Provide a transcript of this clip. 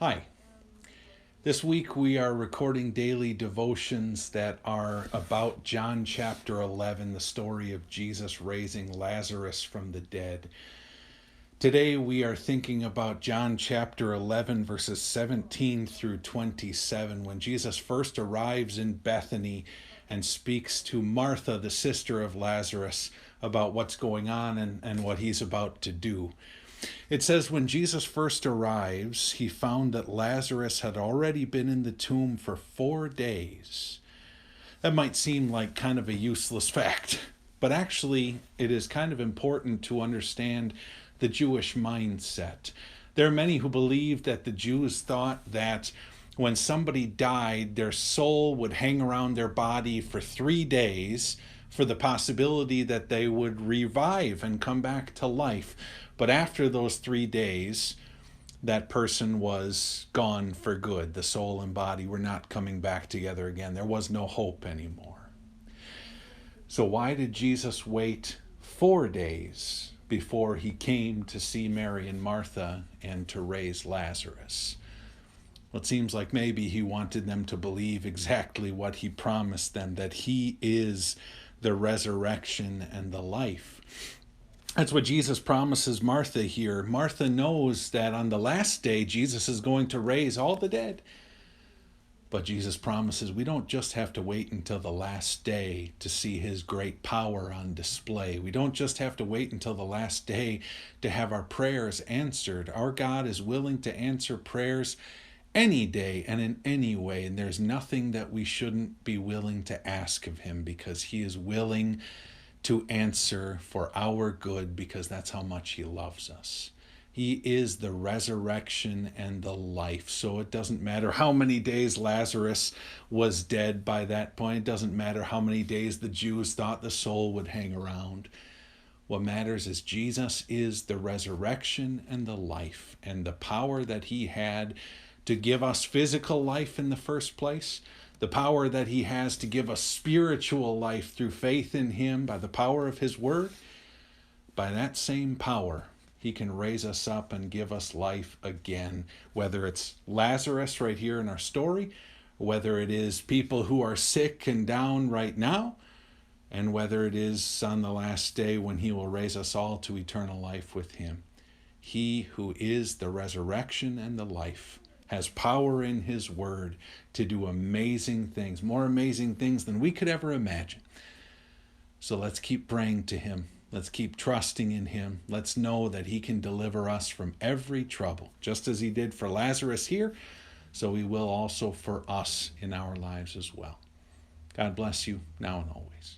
Hi. This week we are recording daily devotions that are about John chapter 11, the story of Jesus raising Lazarus from the dead. Today we are thinking about John chapter 11, verses 17 through 27, when Jesus first arrives in Bethany and speaks to Martha, the sister of Lazarus, about what's going on and what he's about to do. It says, when Jesus first arrives, he found that Lazarus had already been in the tomb for 4 days. That might seem like kind of a useless fact, but actually, it is kind of important to understand the Jewish mindset. There are many who believe that the Jews thought that when somebody died, their soul would hang around their body for 3 days for the possibility that they would revive and come back to life. But after those 3 days, that person was gone for good. The soul and body were not coming back together again. There was no hope anymore. So, why did Jesus wait 4 days before he came to see Mary and Martha and to raise Lazarus? Well, it seems like maybe he wanted them to believe exactly what he promised them, that he is the resurrection and the life. That's what Jesus promises Martha here. Martha knows that on the last day, Jesus is going to raise all the dead. But Jesus promises we don't just have to wait until the last day to see his great power on display. We don't just have to wait until the last day to have our prayers answered. Our God is willing to answer prayers any day and in any way. And there's nothing that we shouldn't be willing to ask of him, because he is willing to answer for our good, because that's how much he loves us. He is the resurrection and the life. So it doesn't matter how many days Lazarus was dead by that point. It doesn't matter how many days the Jews thought the soul would hang around. What matters is Jesus is the resurrection and the life, and the power that he had to give us physical life in the first place, the power that he has to give us spiritual life through faith in him by the power of his word. By that same power, he can raise us up and give us life again, whether it's Lazarus right here in our story, whether it is people who are sick and down right now, and whether it is on the last day when he will raise us all to eternal life with him. He who is the resurrection and the life has power in his word to do amazing things, more amazing things than we could ever imagine. So let's keep praying to him. Let's keep trusting in him. Let's know that he can deliver us from every trouble, just as he did for Lazarus here, so he will also for us in our lives as well. God bless you now and always.